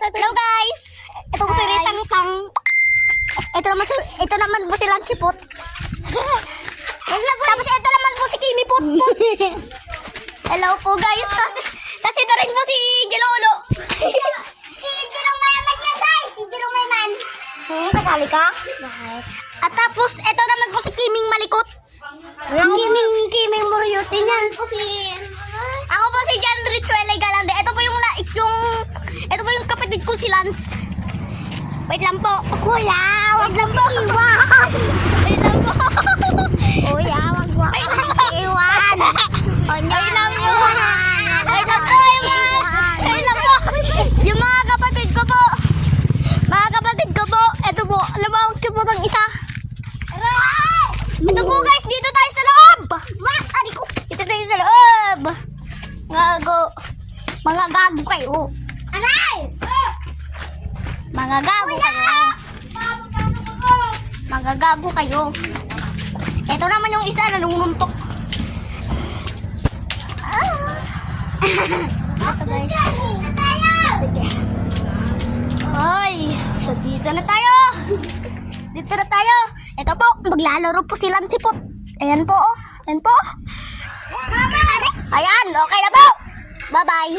Hello guys! Ito po si Ritang Tang. Ito naman po si Lansipot. Tapos ito naman po si Kimi Putput. Hello po guys. Kasi ito rin po si Jelolo. Si Jerome Mayaman yan guys! Si Jerome Mayaman! Kasali ka? At tapos ito naman po si Kiming Malikot. Kiming Moriyote yan. Ako po si Jan Richuela Galande. Ito po yung kapatid ko si Lance. Wait lang po. Kuya, wag lang po iwan! Wait lang po. Kuya, wag mo iwan! Wait lang po. Wait lang po. Wait lang po. Yung mga kapatid ko po. Ito po. Alam mo ang cute mo ng isa. Ito po guys. Dito tayo sa loob. Dito tayo sa loob. Mga gago kayo. Aray! Mga gago kayo. Mga gago kayo. Ito naman yung isa na lumuntok. Ito guys. Sige. Ay, so dito na tayo. Dito na tayo. Ito po, maglalaro po si Lansipot. Ayan po, oh. Ayan po. Ayan, okay na po. Bye-bye.